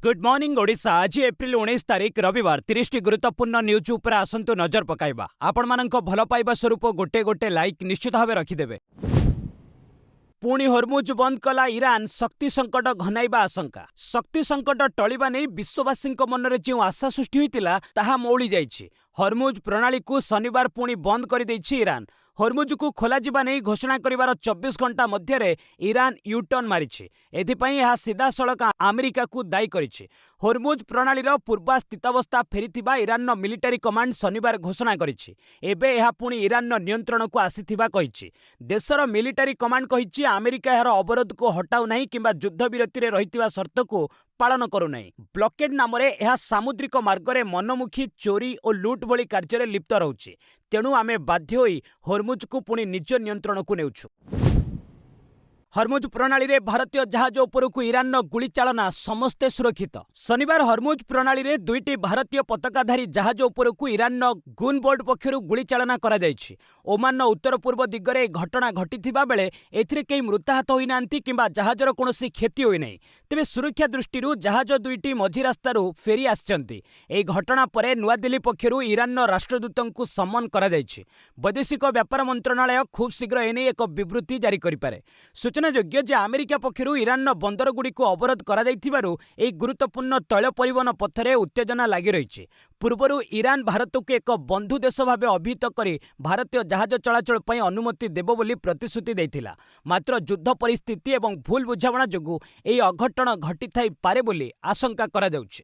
Good morning Odisha. आज April 19 तारिख रविवार 30 टी गुरुत्वपूर्ण न्यूज उपर आसंतु नजर पकाइबा। आपण मानक भल पाइबा स्वरूप गोटे गोटे लाइक निश्चित भाव रखिदेवे। पुणी हरमुज बंद कला ईरान शक्ति संकट घनाइबा आशंका। शक्ति संकट टलिबा नहीं विश्ववासी मनरे जो आशा सृष्टि होइतिला ताहा मौली जाइछि। हरमुज प्रणाली को शनिवार पुणी बंद कर देइछि ईरान। हरमुज को खोल नहीं घोषणा करिवार 24 घंटा मध्य ईरान यूटर्न मारिछि। एथिपाई यह सीधा सड़क अमेरिका को दायी करिछि। हरमुज प्रणालीर पूर्वा स्थितावस्था फेरिथिबा ईरान मिलिटारी कमांड शनिवार घोषणा करिछि। एबे यह पुणी ईरान नियंत्रण को आसीथिबा कहिछि। देशर मिलिटारी कमांड कहिछि अमेरिका यार अवरोध को हटाउ नाही किंबा युद्ध विरति रे रहितिबा शर्त को पालन करू नाही। ब्लॉकेड नाम रे यह सामुद्रिक मार्ग रे मनमुखी चोरी और लूट भली कार्य लिप्त रहुछि। तेणु आमे बाध्य होई हरमुज को पुणी निज नियंत्रण को नेउछु। हरमुज प्रणाली रे भारतीय जहाज उपरकू ईरान गुली चालना समस्ते सुरक्षित। शनिवार हरमुज प्रणाली रे दुईटी भारतीय पताकाधारी जहाज उपरकू ईरान गुन बोर्ड पक्षरु गुली चालना करा जायछि। ओमान उत्तर पूर्व दिगरे घटना घटिथिबा बेले एथिरे केही मृताहत होई नांती किंबा जहाजर कोनोसी क्षति होई नै। तेबे सुरक्षा दृष्टिरु जहाज दुईटी मझी रास्तारु फेरी आछंती। एही घटना परे नुआ दिल्ली पक्षरु ईरान राष्ट्रदूतंकु सम्मान करा जायछि। वैदेशिक व्यापार मंत्रणालय खूब शीघ्र एने एक विवृत्ति जारी करि पारे। सूचनायोग्य जे अमेरिका पक्षरु ईरान बंदरगुड़ी को अवरोध करा जायथिबारु एही गुरुत्वपूर्ण तैल परिवहन पथरे उत्तेजना लागि रहिछि। पूर्वरु ईरान भारत को एक बंधु देश भाव अभिहित करी भारतीय जहाज चलाचल पई अनुमति देबो बोली प्रतिश्रुति दैथिला। मात्र युद्ध परिस्थिति एवं भूल बुझामणा जोगु एही अघटन घटिथाई पारे बोली आशंका करा जाउछि।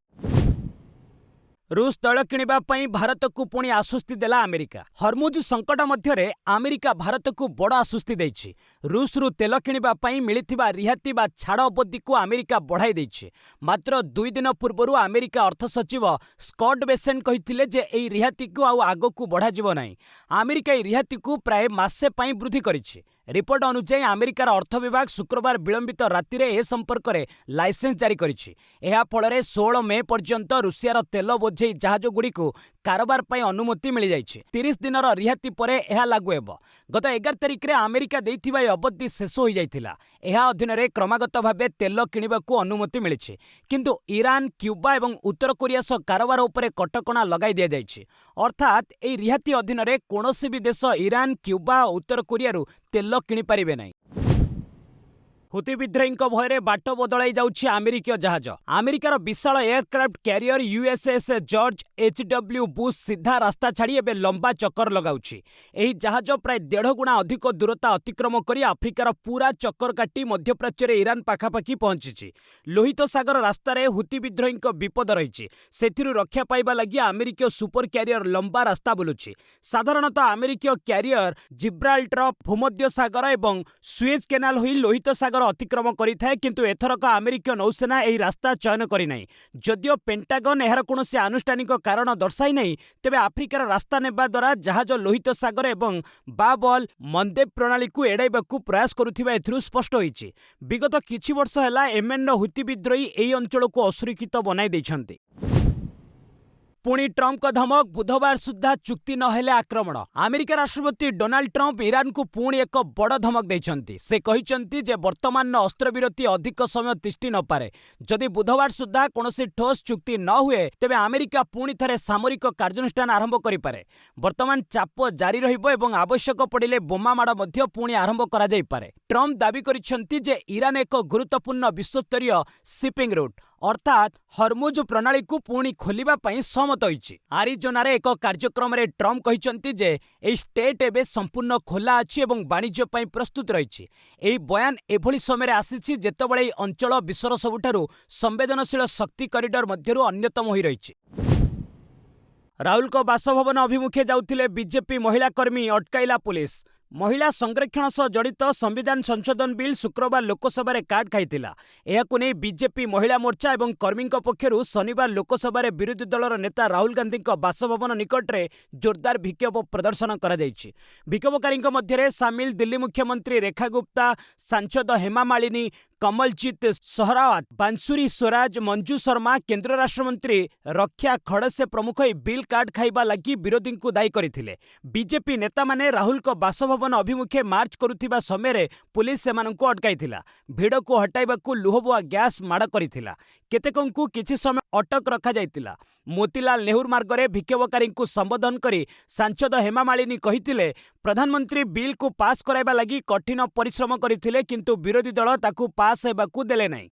रूस तैल किणिबा पई भारत को पुणी आश्वस्ति देला अमेरिका। हरमुज संकट मध्यरे अमेरिका भारत को बड़ आश्वस्ति दैछि। रूस रु तेल किणिबा पई मिलिथिबा रिहाती बा छाड़ अवधि को अमेरिका बढ़ाई दैछि। मात्र 2 दिन पूर्व अमेरिका अर्थ सचिव स्कॉट बेसेंट कहिथिले जे एही रिहाती को आगो को बढ़ा जिवो नाही। अमेरिका एही रिहाती को प्राय मासे पई वृद्धि करिछि। रिपोर्ट अनुसार अमेरिकार अर्थ विभाग शुक्रवार विलंबित राति रे ए संपर्क में लाइसेंस जारी करिछि। एहा फଳରେ 16 मे पर्यंत रूसियार तेल बोझेई जहाज गुड़ी को कारोबार पई अनुमति मिल जाइछि। 30 दिनर रिहाती परे एहा लागू हेबो। गत 11 तारिख रे अमेरिका दैथिबा अवधि शेष हो जाइथिला। एहा अधीन रे क्रमागत भाबे तेल किणिबाकू अनुमति मिलिछि। किंतु ईरान क्यूबा एवं उत्तर कोरिया सह कारोबार उपरे कटकणा लगाई दिया जाइछि। अर्थात एही रिहाती अधीन रे कोनोसी भी देश ईरान क्यूबा और उत्तर कोरिया तेल किणी पारिबे नाही। हुती विद्रोही भୟରେ बाट बदलाई जाउछि अमेरिकीय जहाज। अमेरिकार विशाल aircraft carrier USS George H W Bush सीधा रास्ता छाड़ी एबे लंबा चक्कर लगाउछि। एही जहाज प्राय 1.5 गुणा अधिक दूरता अतिक्रम करी आफ्रिकार पूरा चक्कर काटी मध्यप्राच्य रे ईरान पाखापाखि पहुंचिछि। लोहित सागर रास्तार हुती विद्रोही विपद रहिछि। सेथिरु रक्षा पाइबा लागि अमेरिकीय सुपर क्यारियर लंबा रास्ता बुलुछि। साधारणतः अमेरिकीय क्यारियर जिब्राल्टर भूमध्य सागर एवं सुएज केनाल होई लोहित सागर अतिक्रम करिथाए। किंतु एथरक अमेरिकीय नौसेना एही रास्ता चयन करि नाही। जदियो पेंटागन एहार कोनोसी आनुष्ठानिक कारण दर्शाई नहीं, तेबे आफ्रिकार रास्ता नेबा द्वारा जहाज लोहित सागर एवं बाबल मंदेब प्रणाली को एड़ाइबाकू प्रयास करुथिबा एथिरु स्पष्ट होइछि। विगत किछि वर्ष ହେଲା येमेन हुती विद्रोही एही अंचल को असुरक्षित बनाई दैछन्ति। पुणी ट्रंप का धमक, बुधवार सुधा चुक्ति नहेले आक्रमण। अमेरिका राष्ट्रपति डोनाल्ड ट्रंप ईरान को पुणी एक बड़ धमक देइछन्ति। से कहिछन्ति जे वर्तमान अस्त्रविरति अधिक समय तिष्ठि न पारे। जदि बुधवार सुधा कोनोसी ठोस चुक्ति न हुए तेबे अमेरिका पुणी थरे सामरिक कार्यानुष्ठान आरंभ करि पारे। वर्तमान चाप जारी रहिबो एवं आवश्यक पड़िले बोमा माड़ मध्य पुणी आरंभ करा जाई पारे। ट्रंप दाबी करिछन्ति जे ईरान एक गुरुत्वपूर्ण विश्वस्तरीय शिपिंग रूट अर्थात हरमुज प्रणाली को पुणी खोलिबा पई सहमत होइछि। आरिजोनारे एक कार्यक्रम रे ट्रंप कहिसंति जे एही स्टेट एबे संपूर्ण खोला अछि एवं वाणिज्य पई प्रस्तुत रहिछि। एही बयान एभली समय आसीछि जेतेबेले एही अंचल विश्वर सबुठारु संवेदनशील शक्ति कॉरिडोर मध्यरु अन्यतम होई रहिछि। राहुल को बासभवन अभिमुखे जाउथिले बीजेपी महिला कर्मी अटकाइला पुलिस। महिला संरक्षण सह जड़ित संविधान संशोधन बिल शुक्रवार लोकसभा काट खाइथिला। एहाकु नै बीजेपी महिला मोर्चा एवं कर्मी पक्षरु शनिवार लोकसभा विरोधी दलर नेता राहुल गांधी बासभवन निकट में जोरदार विक्षोभ प्रदर्शन करा जायछि। विक्षोभकारी मध्य सामिल दिल्ली मुख्यमंत्री रेखा गुप्ता, सांसद हेमा मालिनी, कमलजीत सहरावत, बांसुरी स्वराज, मंजू शर्मा, केंद्र राष्ट्रमंत्री रक्षा खड़से प्रमुख ए बिल कार्ड खाइबा लगी विरोधी को दायी करथिले। बीजेपी नेता माने राहुल को बासभवन अभिमुखे मार्च करुथिबा समय पुलिस सेमानंको अटकाइथिला। भिड़ को हटाइबाकू लुहबुआ गैस माड़ करिथिला। केतेकंकु किछि समय अटक रखा जाइतिला। मोतीलाल नेहरू मार्गरे विक्षोभकारी को संबोधन करी सांसद हेमा मालिनी कहिथिले प्रधानमंत्री बिल को पास कराइबा लगी कठिन परिश्रम करथिले किंतु विरोधी दल ताकू पास हेबाकू देले नहीं।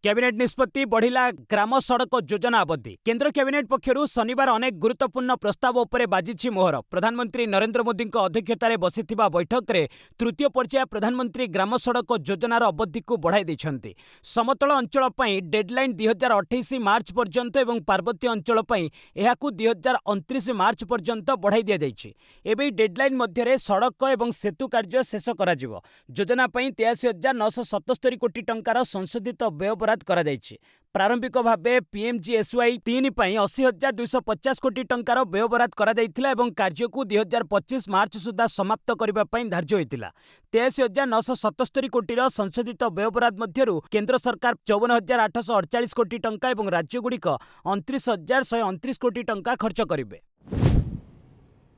कैबिनेट निष्पत्ति बढ़िला ग्राम सड़क योजना अवधि। केंद्र कैबिनेट पक्षरु शनिवार अनेक गुरुत्वपूर्ण प्रस्ताव उपरे बाजिछि मोहर। प्रधानमंत्री नरेंद्र मोदी अध्यक्षतार बसिथिबा बैठक रे तृतीय पर्याय प्रधानमंत्री ग्राम सड़क योजनार अवधि को बढ़ाई दैछन्ति। समतल अंचल पई डेडलाइन 2028 मार्च पर्यंत एवं पार्वत्य अंचल पई एहाकू 2029 मार्च पर्यंत बढ़ाई दिया जाइछि। एबे डेडलाइन मध्यरे सड़क एवं सेतु कार्य शेष कराजिवो। योजना पई 83,977 कोटी टंकार संशोधित व्यय करा जाइछि। प्रारंभिक भावे पीएमजीएसवाई 3 पई 80,250 कोटी टंकार व्यय बराद करा जाइथिला एवं कार्य को 2025 मार्च सुधा समाप्त करिबा पई धार्य होइतिला। 83,977 कोटीर संशोधित व्यय बराद मध्यरु केंद्र सरकार 54,848 कोटी टंका एवं राज्य गुड़िक 29,129 कोटी टंका खर्च करिवे।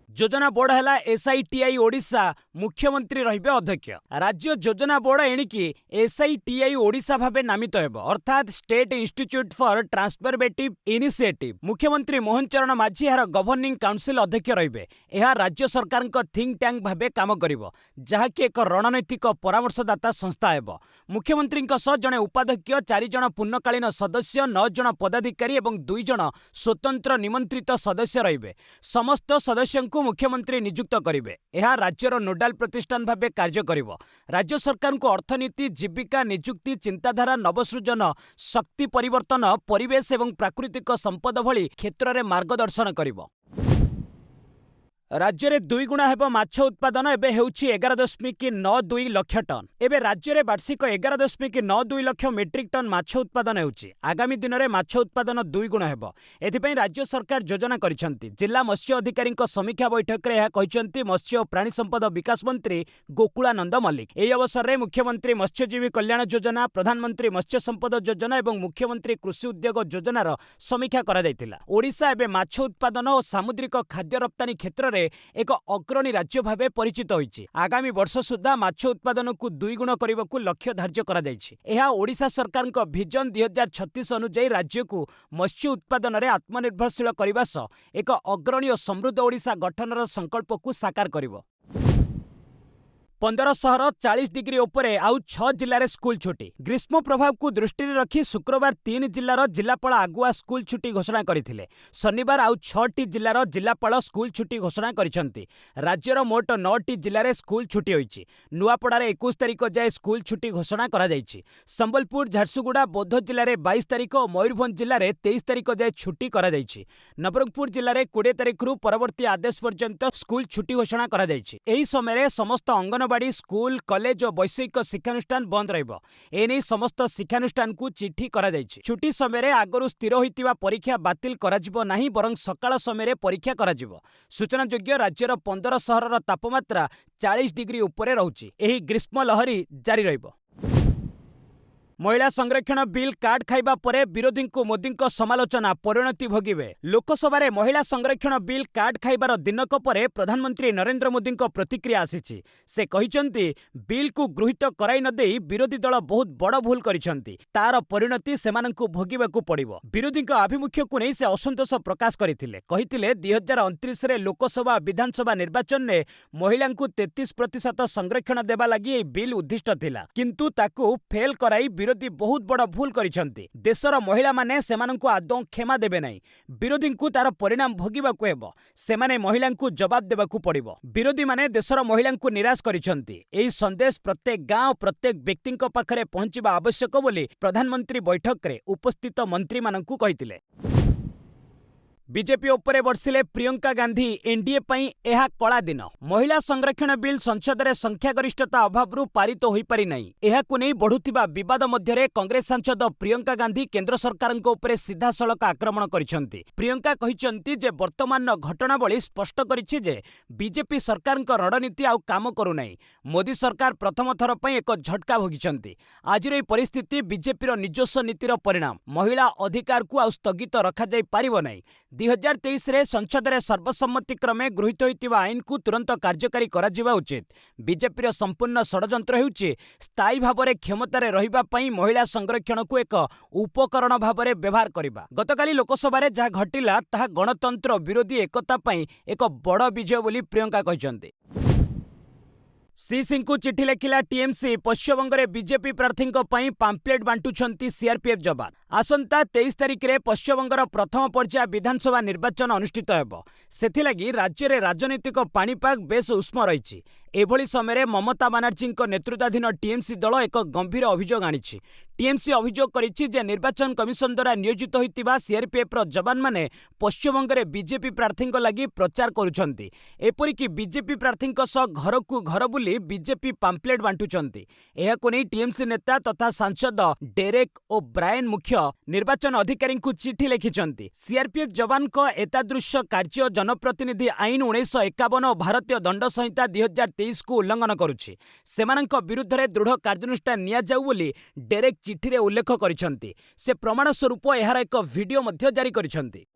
योजना बोर्ड है एसआईटीआई ओडिशा मुख्यमंत्री रहिबे अध्यक्ष। राज्य योजना बोर्ड एणिकी एसआईटीआई ओडिशा भावे नामित हेबो अर्थात state institute for transformative initiative. मुख्यमंत्री मोहन चरण माझी यार गवर्निंग काउंसिल अध्यक्ष रहिबे। यह राज्य सरकार थिंक टैंक भावे काम करिवो जहाँकि एक रणनैतिक परामर्शदाता संस्था हेबो। मुख्यमंत्री जड़े उपाध्यक्ष, 4 जन पूर्णकालीन सदस्य, 9 जन पदाधिकारी और 2 जन स्वतंत्र निमंत्रित सदस्य रहिबे। समस्त सदस्य मुख्यमंत्री नियुक्त करिवे। यह राज्यर नोडाल प्रतिष्ठान भावे कार्य करिवो। राज्य सरकार को अर्थनीति, जीविका, नियुक्ति, चिंताधारा, नवसृजन, शक्ति परिवर्तन, परिवेश एवं प्राकृतिक संपद भली क्षेत्र में मार्गदर्शन करिवो। राज्य में 2 गुणा हेब माछ उत्पादन एबे हेउछि 11.92 लक्ष टन। एबे राज्य में वार्षिक 11.92 लक्ष मेट्रिक टन माछ उत्पादन हेउछि। आगामी दिन में माछ उत्पादन 2 गुण हेब। एथिपई राज्य सरकार योजना करिसंति। जिला मत्स्य अधिकारी समीक्षा बैठक रे कहिसंति मत्स्य और प्राणी संपद विकास मंत्री गोकुलानंद मल्लिक। एही अवसर में मुख्यमंत्री मत्स्यजीवी कल्याण योजना, प्रधानमंत्री मत्स्य संपद योजना और मुख्यमंत्री कृषि उद्योग योजनार समीक्षा करा जायतिला। ओडिशा एबे माछ उत्पादन और सामुद्रिक खाद्य रप्तानी क्षेत्र एक अग्रणी राज्य भावे परिचित होइछि। आगामी वर्ष सुधा माछ उत्पादन को 2 गुण करने लक्ष्य धार्य करा जाइछि। एहा ओडिशा सरकार विजन 2036 अनुଯାयी राज्य को मत्स्य उत्पादन में आत्मनिर्भरशील करने सह एक अग्रणी और समृद्ध ओडिशा गठनर संकल्प को साकार करिवो। 15 सहर 40 डिग्री उपरे आउ 6 जिले में स्कूल छुट्टी। ग्रीष्म प्रभाव को दृष्टि रखी शुक्रवार 3 जिलार जिलापाल आगुआ स्कूल छुट्टी घोषणा करथिले। शनिवार आउ 6टी जिलार जिलापाल स्कूल छुट्टी घोषणा करिसंति। राज्यर मोट 9टी जिले में स्कूल छुट्टी होइछि। नुआपड़ार 21 तारिख जाए स्कूल छुट्टी घोषणा करा जाइछि। संबलपुर, झारसुगुड़ा, बौद्ध जिले में 22 तारिख और मयूरभंज जिले में 23 तारिख जाए छुट्टी करा जाइछि। नवरंगपुर जिले में 20 तारिख रु परवर्ती आदेश पर्यंत स्कूल छुट्टी घोषणा करा जाइछि। एही समय समस्त अंगनवाड़ी, स्कूल, कॉलेज और वैषयिक शिक्षानुष्ठान बंद रहिबो। एने समस्त शिक्षानुष्ठान को चिठी करा जाइछि। छुट्टी समय आगरु स्थिर होइतिबा परीक्षा बातिल कराजिबो नाही बरं सकाळ समय परीक्षा कराजिबो। सूचनायोग्य राज्यर 15 सहरर तापमात्रा 40 डिग्री उपरे रहुछि। एही ग्रीष्म लहरी जारी रहिबो। महिला संरक्षण बिल कार्ड खाइबा परे विरोधी को मोदी समालोचना परिणति भोगिबे। लोकसभा रे महिला संरक्षण बिल कार्ड खाइबार दिनक परे प्रधानमंत्री नरेंद्र मोदी प्रतिक्रिया आसीछि। से कहिसंति बिल को गृहीत कराई न देई विरोधी दल बहुत बड़ भूल करिसंति। तार परिणति सेमानंकु भोगिबाकू पड़िबो। विरोधी आभिमुख्य को नहीं से असंतोष प्रकाश करथिले। कहिथिले 2029 रे लोकसभा विधानसभा निर्वाचन में महिला को 33% संरक्षण देबा लगी बिल उद्दिष्ट थिला, किंतु ताकू फेल कराई विरोधी बहुत बड़ भूल करिसंति। देशर महिला माने सेमानंकु आदौ क्षमा देबे नहीं। विरोधी को तार परिणाम भोगिबाकू हेबो। सेमाने महिला को जवाब देबाकू पड़िबो। विरोधी माने देशर महिला को निराश करिसंति। एही संदेश प्रत्येक गांव, प्रत्येक व्यक्ति पाखरे पहुंचीबा आवश्यक बोली प्रधानमंत्री बैठक रे उपस्थित मंत्री मानंकु कहिथिले। बीजेपी उपरे बर्षिले प्रियंका गांधी एनडीए पई एहा कला दिन। महिला संरक्षण बिल संसद में संख्यागरिष्ठता अभाव पारित हो पारि नहीं। एहाकु नहीं बढ़ुथिबा विवाद मध्यरे कांग्रेस सांसद प्रियंका गांधी केंद्र सरकार उपरे सीधासलख आक्रमण करिसेंती। प्रियंका कहिसेंती जे वर्तमान घटनावली स्पष्ट करिछि जे बीजेपी सरकार रणनीति आउ काम करू नहीं। मोदी सरकार प्रथम थर पई एक झटका भोगिसेंती। आजिर एही परिस्थिति बीजेपी निजस्व नीतिर परिणाम। महिला अधिकार को आउ स्थगित रखा जाई पारिबो नहीं। 2023 रे संसद रे सर्वसम्मति क्रमे गृहीत होइतिबा आईन को तुरंत कार्यकारी करा जिबा उचित। बीजेपी संपूर्ण षडयंत्र हेउछि स्थायी भावरे क्षमतारे रहिबा पई महिला संरक्षण को एक उपकरण भावरे व्यवहार करिबा। गतकाली लोकसभा रे जहा घटिला ताहा गणतंत्र विरोधी एकता पई एक बड़ विजय बोली प्रियंका कहिसंती। सीसी को चिठी लेखिला टीएमसी। पश्चिमबंग में बीजेपी प्रार्थी पाम्पलेट बांटुछंती सीआरपीएफ जवान। आसंता 23 तारिख में पश्चिमबंगर प्रथम पर्याय विधानसभा निर्वाचन अनुष्ठित हेबो। सेथिलागि राज्य में राजनीतिक पाणीपाग बेस उष्म रही। एभली समय ममता बानार्जी नेतृत्वाधीन टीएमसी दल एक गंभीर अभियोग आनिछि। टीएमसी अभियोग करिछि जे निर्वाचन कमिशन द्वारा नियोजित होइतिबा सीआरपीएफ रो जवान माने पश्चिमबंग में बीजेपी प्रार्थी लागि प्रचार करुछंती। एपरिकी बीजेपी प्रार्थी घर को घर बुली बीजेपी पाम्पलेट बांटुछंती। एहाको नै टीएमसी नेता तथा सांसद डेरेक ओ ब्रायन मुख्य निर्वाचन अधिकारी को चिठी लिखिछंती। सीआरपीएफ जवान को एतादृश कार्य जनप्रतिनिधि आईन 1951 और भारतीय दंड संहिता 2023 को उल्लंघन करुछि। सेमानंक विरुद्ध रे दृढ़ कार्यानुष्ठान निया जाउ बोली डेरेक चिठी रे उल्लेख करिछंती। से प्रमाण स्वरूप एहार एक वीडियो मध्य जारी करिछंती।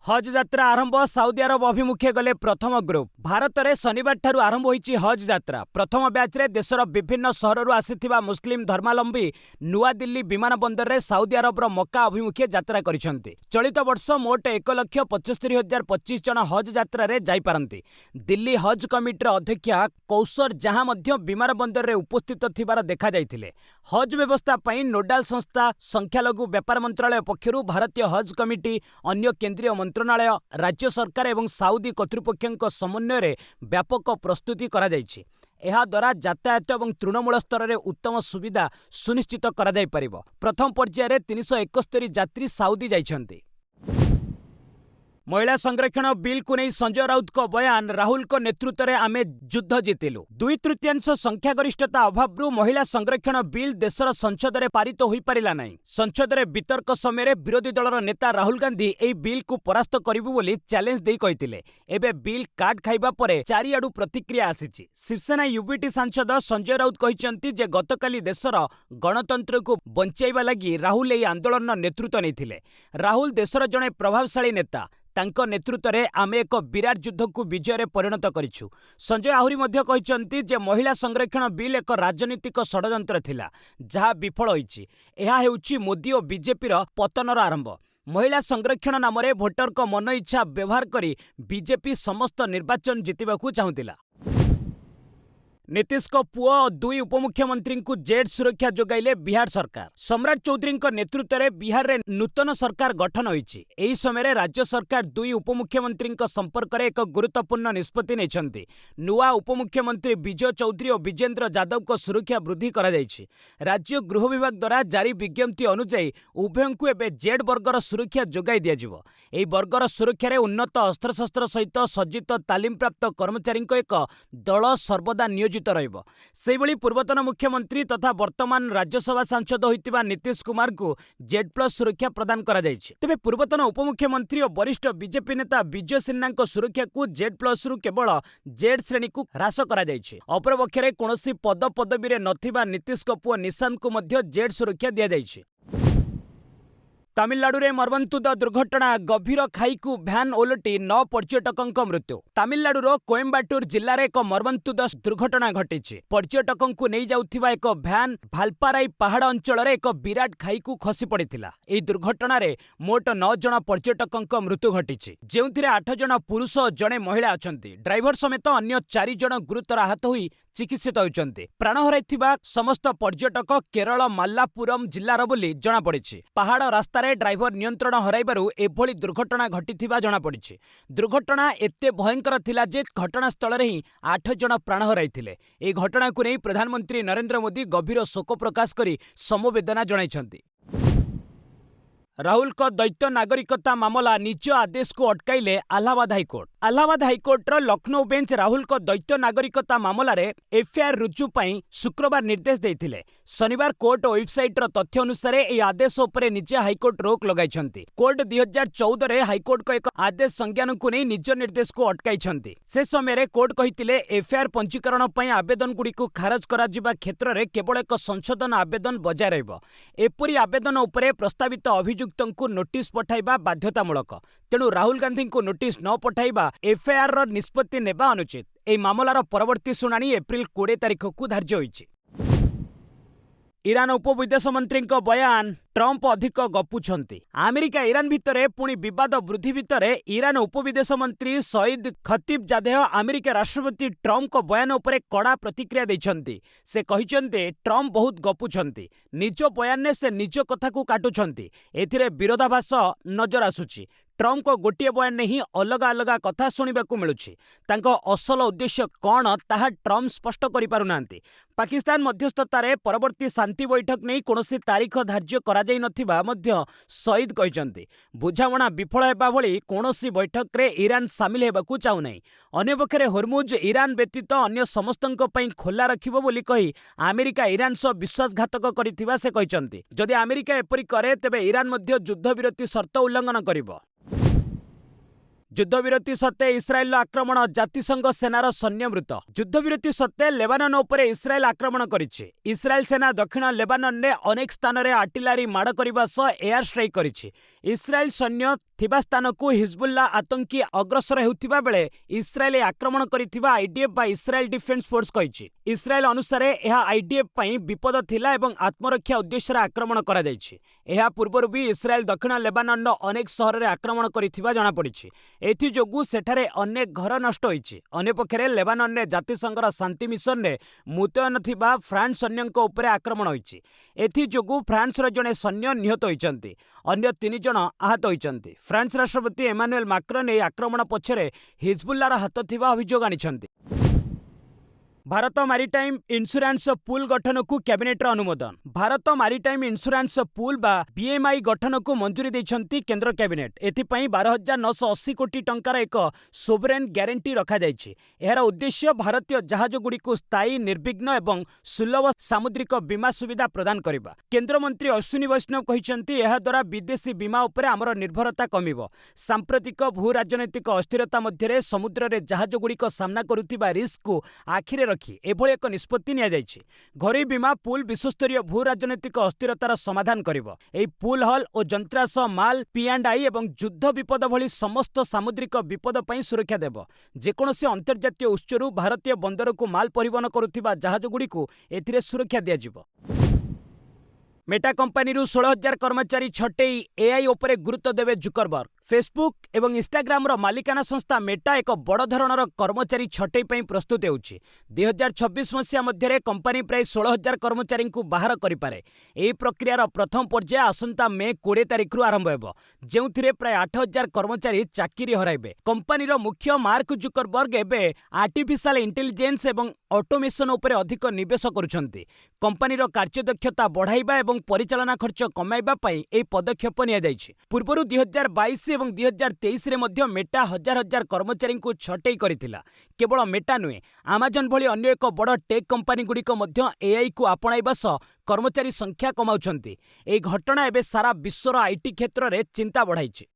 हज यात्रा आरंभ। साउदी अरब अभिमुखे गले प्रथम ग्रुप। भारत में शनिवार ठारू आरंभ होईची हज यात्रा। प्रथम बैच रे देशर विभिन्न सहररू आसिथिबा मुस्लिम धर्मावलंबी नुआ दिल्ली विमान बंदर रे साउदी अरब मक्का अभिमुखे यात्रा करिसेंती। चलित वर्ष मोट 1,75,025 जन हज यात्रा रे जाई पारंती। दिल्ली हज कमिटीर अध्यक्षा कौसर जहां मध्य विमान बंदर रे उपस्थित थिबार देखा जाइथिले। हज व्यवस्था पई नोडाल संस्था संख्यालघु व्यापार मंत्रालय पक्षरु भारतीय हज कमिटी, अन्य केंद्रीय मंत्रणालय, राज्य सरकार एवं साउदी कर्तृपक्षों समन्वय रे व्यापक प्रस्तुति करा जायछि। एहा द्वारा यातायात एवं तृणमूल स्तर में उत्तम सुविधा सुनिश्चित करा जाय परिबो। प्रथम पर्याय रे 371 यात्री साउदी जाइछन्ति। महिला संरक्षण बिल को नहीं संजय राउत को बयान। राहुल को नेतृत्व में आमे युद्ध जीतिलु। 2/3 संख्यागरिष्ठता अभाव महिला संरक्षण बिल देशर संसद में पारित हो पारिला नहीं। संसद में वितर्क समय विरोधी दलर नेता राहुल गांधी एही बिल को परास्त करिबु बोली चैलेंज देई कहिथिले। एबे बिल काट खाइबा परे चारिआडु प्रतिक्रिया आसीछि। शिवसेना यूबीटी सांसद संजय राउत कहिसंती जे गतकाली देशर गणतंत्र को बंचाइबा लागि राहुल एही आंदोलन नेतृत्व नेथिले। राहुल देशर जणे प्रभावशाली नेता। तांको नेतृत्व में आमे एक विराट युद्ध को विजय परिणत करिछु। संजय आहुरी मध्य कहिसंती जे महिला संरक्षण बिल एक राजनीतिक षडयंत्र थिला जहा विफल होईछि। एहा हेउछि मोदी और बीजेपी पतनर आरंभ। महिला संरक्षण नाम भोटर को मन इच्छा व्यवहार करी बीजेपी समस्त निर्वाचन जितिबाकू चाहुतिला। नीतीश को पुओ और 2 उपमुख्यमंत्री को जेड सुरक्षा जोगाइले बिहार सरकार। सम्राट चौधरी नेतृत्व में बिहार रे नूतन सरकार गठन होईछि। एही समय राज्य सरकार 2 उपमुख्यमंत्री संपर्क में एक गुरुत्वपूर्ण निष्पत्ति नेछंती। नुआ उपमुख्यमंत्री विजय चौधरी और विजेंद्र यादव को सुरक्षा वृद्धि करा जायछि। राज्य गृह विभाग द्वारा जारी विज्ञप्ति अनुसार उभयों को एबे जेड वर्गर सुरक्षा जोगाई दियाजिवो। एही वर्गर सुरक्षा रे उन्नत अस्त्रशस्त्र सहित सज्जित तालीम प्राप्त कर्मचारी एक दल सर्वदा नियोजित रहिबो। सेहिभଳି पूर्वतन मुख्यमंत्री तथा वर्तमान राज्यसभा सांसद होइतिबा नीतीश कुमार को जेड प्लस सुरक्षा प्रदान करा जायछि। तेबे पूर्वतन उपमुख्यमंत्री और वरिष्ठ बीजेपी नेता विजय सिन्हा को सुरक्षा को जेड प्लस रु केवल जेड श्रेणी को ह्रास करा जायछि। अपरपक्षरे कोनोसी पद पदवी रे नथिबा नीतीश को पुओ निशांत को मध्य जेड सुरक्षा दिया जायछि। तमिलनाडु रे मर्मन्तुद दुर्घटना। गभीर खाई को भ्यान ओलटी 9 पर्यटकों मृत्यु। तमिलनाडु रो कोयम्बाटूर जिल्ला रे एक मर्मन्तुद दुर्घटना घटिछि। पर्यटकों को नहीं जाउथिबा एक भ्यान भालपाराई पहाड़ अंचल रे एक विराट खाई को खसी पड़िथिला। एही दुर्घटना रे मोट 9 जन पर्यटकों मृत्यु घटिछि, जेउथिरे 8 जन पुरुष और जणे महिला अछंती। ड्राइवर समेत अन्य 4 जन गुरुतर आहत होई चिकित्सित होइचंती। प्राण हराइथिबा समस्त पर्यटक केरल माल्लापुरम जिल्लार बोली जणा पड़िछि। पहाड़ रास्ता रे ड्राइवर नियंत्रण हराइबारु एभली दुर्घटना घटिथिबा जणा पड़िछि। दुर्घटना एते भयंकर थिला जे घटनास्थल रे ही 8 जन प्राण हराइथिले। एही घटना को नै प्रधानमंत्री नरेंद्र मोदी गभीर शोक प्रकाश करी समवेदना जणाइछंती। राहुल को द्वैत नागरिकता मामला निज आदेश को अटकाइले अलाहाबाद हाइकोर्ट। अलाहाबाद हाइकोर्टर लखनऊ बेंच राहुल को द्वैत नागरिकता मामला रे एफआईआर रुजु पई शुक्रवार निर्देश देथिले। शनिवार कोर्ट वेबसाइट तथ्य अनुसार यह आदेश उपरे निजे हाइकोर्ट रोक लगाइछंती। कोर्ट 2014 रे हाइकोर्ट को एक आदेश संज्ञान को नहीं निज निर्देश को अटकाइछंती। से समय कोर्ट कहिथिले एफआईआर पंजीकरण पई आवेदन गुडी को खारज करा जिबा क्षेत्र रे केवल एक संशोधन आवेदन बजाय रहइबो। एपरि आवेदन उपरे प्रस्तावित अभियुक्तଙ୍କୁ नोटिस पठाइबा बाध्यतामूलक। तेणु राहुल गांधी को नोटिस न पठाइबा एफआईआर र निष्पत्ति नेबा अनुचित। एही मामलार परवर्ती शुणाणी एप्रिल 20 तारिख को धार्य होईछि। इरान उपविदेश मंत्री बयान ट्रंप अधिक गपुछंती। अमेरिका इरान भितरे पुणी विवाद वृद्धि भितरे इरान उपविदेश मंत्री सईद खतीबजादेह अमेरिका राष्ट्रपति ट्रंप को बयान उपरे कड़ा प्रतिक्रिया दैछंती। से कहिछंती ट्रंप बहुत गपुछंती, निज बयान ने से निज कथा को काटुछंती। एथिरे विरोधाभास नजर आसुछि। ट्रंप को गोटे बयान ने ही अलग अलग कथा शुणा मिलुछि। तांको असल उद्देश्य कौन ताहा ट्रंप स्पष्ट करि पारुनांती। पाकिस्तान मध्यस्थतारे परवर्ती शांति बैठक नहीं कौनसी तारीख धार्य करा जाई नथिबा मध्य सईद कहिसंती। बुझामणा विफल हेबा भली कौनसी बैठक रे ईरान सामिल हेबाकू चाहू नहीं। अन्यपक्षरे होर्मुज ईरान व्यतीत अन्य समस्तଙ୍କ ପାଇଁ ଖୋଲା रखिबो बोली कही अमेरिका ईरान सह विश्वासघातक करिथिबा से कहिसंती। जदि अमेरिका एपरि करे तेबे ईरान मध्य युद्धविरति शर्त उल्लंघन करिबो। युद्धविरति सत्ते इस्राएल आक्रमण, जातिसंघ सेनार सैन्य मृत। युद्धविरति सत्ते लेबानन उपरे इस्राएल आक्रमण करिछि। इस्राएल सेना दक्षिण लेबानन ने अनेक स्थान रे आर्टिलरी माड़ करबा सह एयर स्ट्राइक करिछि। इस्राएल सैन्य थिबा स्थान को हिजबुल्ला आतंकी अग्रसर हेउथिबा बेले इस्राएल आक्रमण करिथिबा आईडीएफ बा इस्राएल डिफेंस फोर्स कहिछि। इस्राएल अनुसार यह आईडीएफ पई विपद थिला एवं आत्मरक्षा उद्देश्य आक्रमण करा जायछि। एहा पूर्वरु भी इस्राएल दक्षिण लेबानन अनेक शहर रे आक्रमण करिथिबा जणा पड़िछि। एथि जोगु सेठारे अनेक घर नष्ट होइछि। अन्यपक्षरे लेबानन ने जातिसंघर शांति मिशन ने मुतयन थिबा फ्रांस सैन्यक उपरे आक्रमण होइछि। एथि जोगु फ्रांस र जणे सैन्य निहत होइछन्ति, अन्य 3 जण आहत होइछन्ति। फ्रांस राष्ट्रपति एमानुएल माक्रोन ए आक्रमण पछरे हिजबुल्लार हाथ थिबा अभियोग आनिछन्ति। भारत मारिटाइम इंश्योरेंस पूल गठन को कैबिनेट अनुमोदन। भारत मारिटाइम इंश्योरेंस पूल बा बीएमआई गठन को मंजूरी दैछन्ति केंद्र कैबिनेट। एथिपई 12,980 कोटी टंकार एक सोवरेन ग्यारंटी रखा जायछि। एहार उद्देश्य भारतीय जहाज गुडी को स्थायी, निर्विघ्न एवं सुलभ सामुद्रिक बीमा सुविधा प्रदान करिबा। केंद्र मंत्री अश्विनी वैष्णव कहिसन्ति एहा द्वारा विदेशी बीमा उपरे हमर निर्भरता कमिबो। सांप्रतिक भू राजनैतिक अस्थिरता मध्यरे समुद्र रे जहाज गुडी को सामना करुथिबा रिस्क को आखिरे रखी एभଳି एक निष्पत्ति निया जायछि। घरोई बीमा पूल विश्वस्तरीय भू राजनैतिक अस्थिरतार समाधान करिबो। एई पूल हल और जंत्रास माल पी&आई एवं युद्ध विपद भली समस्त सामुद्रिक विपद पई सुरक्षा देबो। जेकोनोसी अंतर्जातीय उत्सरू भारतीय बंदर को माल परिवहन करुथिबा जहाज गुडी को एथिरे सुरक्षा दिया जिवो। मेटा कंपनी 16,000 कर्मचारी छटई एआई उपरे गुरुत्व देवे जुकरबर्ग। फेसबुक एवं इंस्टाग्राम रो मालिकाना संस्था मेटा एक बड़ धरणर कर्मचारी छटई पई प्रस्तुत होउछि। 2026 मसिया मध्यरे कंपनी प्राय 16,000 कर्मचारी को बाहर करि पारे। एही प्रक्रियार प्रथम पर्याय आसंता मे 20 तारिख रु आरंभ हेबो, जेउथिरे प्राय 8,000 कर्मचारी चाकरी हराइबे। कंपनीर मुख्य मार्क जुकरबर्ग एबे आर्टिफिशियल इंटेलिजेंस एवं ऑटोमेशन उपरे अधिक निवेश करुछन्ति। कंपनीर कार्यदक्षता बढ़ाइबा एवं परिचालना खर्च कमाइबा पई एही पदक्षेप निया जायछि। पूर्वरु 2022 एवं 2023 रे मध्य मेटा हजार हजार कर्मचारी को छटई करिथिला। केवल मेटा नुहे, अमेजन भली अन्य एक बड़ टेक कंपनी गुड़िक मध्य एआई को आपणाइबा सह कर्मचारी संख्या कमाउछन्ति। एही घटना एबे सारा विश्वर आईटी क्षेत्र में चिंता बढ़ाइछि।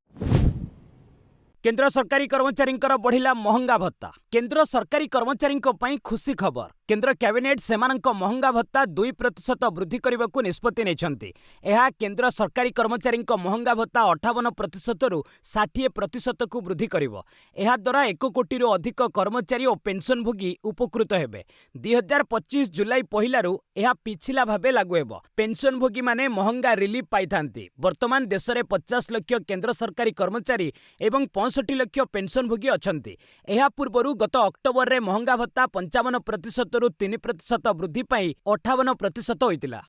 केंद्र सरकारी कर्मचारी बढ़िला महंगा भत्ता। केंद्र सरकारी कर्मचारी खुशी खबर। केंद्र कैबिनेट सेमानंक महंगा भत्ता 2% वृद्धि करने को निष्पत्ति नेछन्ति। एहा केंद्र सरकारी कर्मचारी महंगा भत्ता 58% रु 60% को वृद्धि करिवो। एहा द्वारा 1 कोटी रु अधिक कर्मचारी और पेंशनभोगी उपकृत हेबे। 2025 जुलाई पहिलारु एहा पिछिला भाबे लागू हेबो। पेंशनभोगी माने महंगा रिलीफ पाइथांती। वर्तमान देश में 50 लाख केंद्र सरकारी कर्मचारी एवं 65 लाख पेंशनभोगी अछन्ति। एहा पूर्वरु गत अक्टोबर रे महंगा भत्ता 55% रु 3% वृद्धि पाई 58% होइतिला।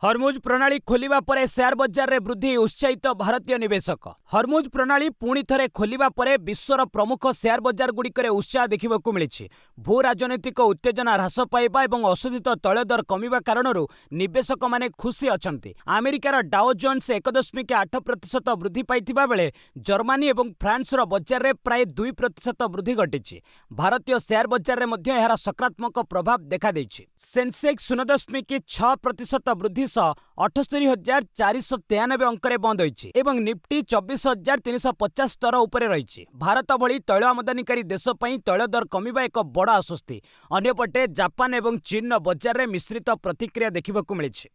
हरमुज प्रणाली खोलिबा परे शेयर बजार रे वृद्धि उत्साहित भारतीय निवेशक। हरमुज प्रणाली पुणी थरे खोलिबा परे विश्वर प्रमुख शेयर बजार गुड़िकरे उत्साह देखिबाकू मिलिछि। भू राजनैतिक उत्तेजना ह्रास पाइबा एवं अशोधित तैल दर कमिबा कारणरू निवेशक माने खुशी अछंती। अमेरिकार डाउ जोन्स 1.8% वृद्धि पाइथिबा बेले जर्मनी एवं फ्रांस रो बजार रे प्राय 2% वृद्धि घटिछि। भारतीय शेयर बजार रे मध्ये एहार सकारात्मक प्रभाव देखा दैछि। सेंसेक्स 0.6% वृद्धि 78,493 अंकरे बंद होइछि एवं निफ्टी 24,350 स्तर उपरे रहिछि। भारत भली तैल आमदानीकारी देश पई तैल दर कमिबा एक बड़ आश्वस्ति। अन्यपटे जापान एवं चीन बजार रे मिश्रित प्रतिक्रिया देखिबाकू मिलिछि।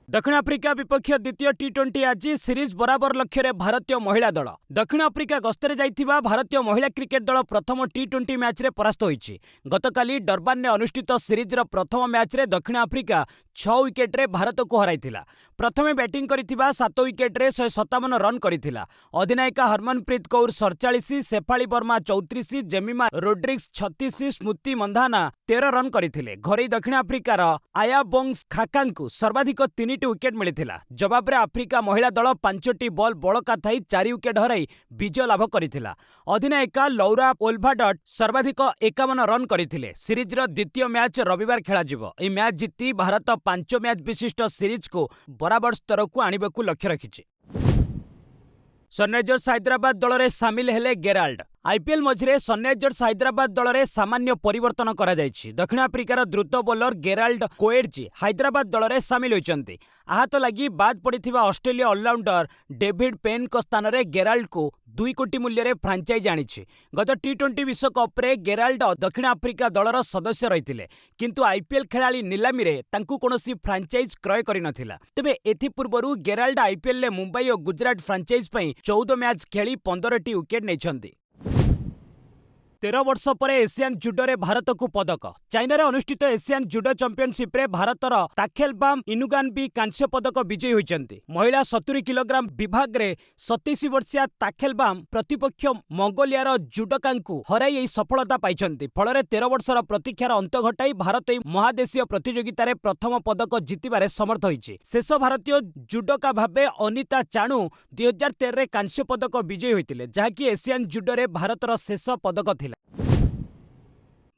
दक्षिण आफ्रिका विपक्ष द्वितीय टी20 आज सीरीज बराबर लक्ष्य रे भारतीय महिला दल। दक्षिण आफ्रिका गस्तरे जाइथिबा भारतीय महिला क्रिकेट दल प्रथम टी20 मैच रे परास्त होइछि। गतकाली डरबान ने अनुष्ठित सीरीज रो प्रथम मैच रे दक्षिण आफ्रिका 6 विकेट रे भारत को हराइथिला। प्रथमे बैटिंग करिथिबा 7 विकेट रे 157 रन करिथिला। अधिनायिका हरमनप्रीत कौर 47, शेफाली वर्मा 34, जेमिमा रोड्रिग्स 36, स्मृति मंधाना 13 रन करिथिले। घरे दक्षिण आफ्रिकार आया बोंग्स खाकांकु सर्वाधिक 3 विकेट मिलिथिला। जवाब रे आफ्रिका महिला दल 5टी बॉल बळका थाई 4 विकेट हराई विजय लाभ करिथिला। अधिनायिका लौरा ओल्भाडट सर्वाधिक 51 रन करिथिले। सीरीज रो द्वितीय मैच रविवार खेला जिवो। ए मैच जीती भारत 5 मैच विशिष्ट सीरीज को बराबर स्तर को आनिबाकू लक्ष्य रखिछि। सनराइजर्स हैदराबाद दल रे सामिल हेले गेराल्ड। आईपीएल मझिरे सनराइजर्स हैदराबाद दल रे सामान्य परिवर्तन करा जायछि। दक्षिण आफ्रिकार द्रुत बोलर गेराल्ड कोएडजी हैदराबाद दल रे सामिल होइचंती। आहत लागि बाद पड़िथिबा ऑस्ट्रेलिया ऑलराउंडर डेविड पेन को स्थान रे गेराल्ड को 2 कोटी मूल्य रे फ्रांचाइज आनिछि। गत टी20 विश्वकप रे गेराल्ड दक्षिण आफ्रिका दलर सदस्य रहिथिले, किंतु आईपीएल खेलाड़ी नीलामी रे तांकू कोनोसी फ्रांचाइज क्रय करि नथिला। तेबे एथि पूर्वरु गेराल्ड आईपीएल ले मुंबई और गुजरात फ्रांचाइज पई 14 मैच खेली 15टी विकेट नेछंती। 13 वर्ष पर एशियान जुडो रे भारत को पदक। चाइना रे अनुष्ठित एशियान जुडो चैंपियनशिप रे भारतर ताखेलबाम इनुगानबी कांस्य पदक विजयी होइचंती। महिला 70 किलोग्राम विभाग रे 27 वर्षीय ताखेलबाम प्रतिपक्ष मंगोलियार जुडोकांकु हराई एही सफलता पाइचंती। फଳରେ 13 वर्षर प्रतीक्षार अंत घटाई भारत एही महादेशीय प्रतियोगिता रे प्रथम पदक जितिबारे समर्थ होइछि। शेष भारतीय जुडोका भाबे अनिता चाणू 2013 रे कांस्य पदक विजयी होइतिले, जाहाकि एशियान जुडो रे भारतर शेष पदक थिला।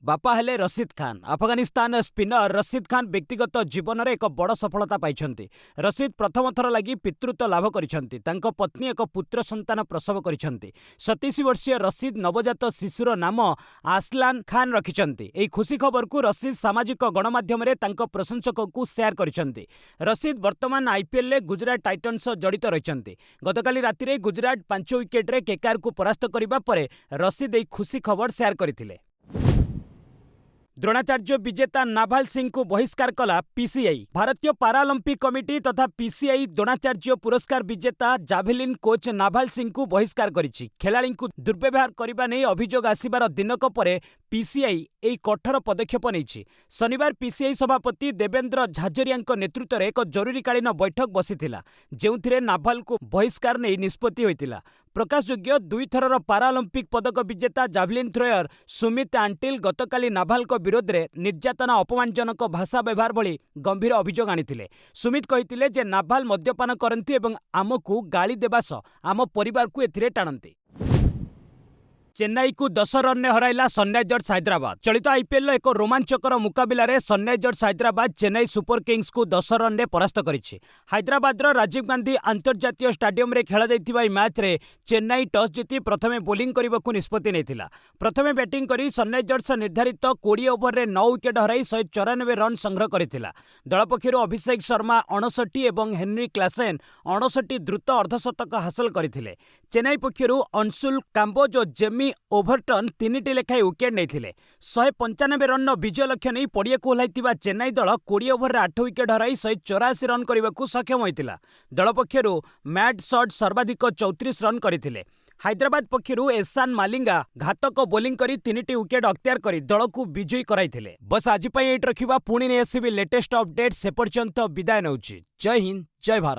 बापा हेले रशीद खान। अफगानिस्तान स्पिनर रशीद खान व्यक्तिगत जीवन में एक बड़ सफलता पाइछंती। रशीद प्रथम थर लगी पितृत्व लाभ करिछंती। तांको पत्नी एक पुत्र संतान प्रसव करिछंती। 27 वर्षीय रशीद नवजात शिशुर नाम आसलान खान रखिछंती। एही खुशी खबर को रशीद सामाजिक गणमाध्यम रे तांको प्रशंसक को शेयर करिछंती। रशीद वर्तमान आईपीएल ले गुजरात टाइटन्स जड़ित रहिछंती। गतकाली राति रे गुजरात 5 विकेट रे केकेआर को परास्त करिबा परे रशीद एही खुशी खबर शेयर करथिले। द्रोणाचार्य विजेता नाभाल सिंह को बहिष्कार कला पीसीआई। भारतीय पारालंपिक कमिटी तथा पीसीआई द्रोणाचार्य पुरस्कार विजेता जाभेलिन कोच नाभाल सिंह को बहिष्कार करिछि। खेलाड़ी को दुर्व्यवहार करबा नै अभियोग आसिबार दिनक परे पीसीआई एही कठोर पदक्षेप नेछि। शनिवार पीसीआई सभापति देवेंद्र झाझरियाଙ୍କ नेतृत्व रे एक जरूरीकालीन बैठक बसिथिला, जेउथिरे नाभाल को बहिष्कार नै निष्पत्ति होइतिला। प्रकाशयोग्य 2 थरर पारालंपिक पदक विजेता जाभलिन थ्रोयर सुमित आंटिल गतकाली नाभाल विरोध में निर्यातना अपमानजनक भाषा व्यवहार भली गंभीर अभियोग आनिथिले। सुमित कहिथिले जे नाभाल मद्यपान करंती एवं आमको गाली देबा सह आम परिवार को एथिरे टाणंती। चेन्नई को 10 रन ने हराइला सनराइजर्स हैदराबाद। चलित आईपीएल एक रोमांचकर मुकाबिला रे Sunrisers Hyderabad Chennai super Kings को 10 रन ने परास्त करिछि। हैदराबाद राजीव गांधी अंतर्जातीय स्टाडियम रे खेला जाइथिबा ई मैच रे चेन्नई टॉस जीति प्रथमे बोलिंग करबाकू निष्पत्ति नेथिला। प्रथमे बैटिंग करी सनराइजर्स निर्धारित 20 ओवर रे 9 विकेट हराई 194 रन संग्रह करिथिला। दल पक्षरु अभिषेक शर्मा 59 एवं हेनरी क्लासेन 59 द्रुत अर्धशतक हासिल करथिले। चेन्नई पक्षरु अंशुल काम्बोज और जेमी ओभरटन 3टी लेखाएं विकेट नेथिले। 195 रन विजय लक्ष्य नहीं पड़िया को ओह्लाइथिबा चेन्नई दल 20 ओवर 8 विकेट हराई 184 रन करने सक्षम होइतिला। दल पक्षरु मैट शॉट सर्वाधिक 34 रन करथिले। हैदराबाद पक्षरु एहसान मालिंगा घातक बोलिंग करी 3टी विकेट अख्तियार करी दल को विजयी कराइथिले। बस आज पई एट रखिबा, पुणी नै आसीबी लेटेस्ट अपडेट। से पर्यंत विदाय नउची। जय हिंद, जय भारत।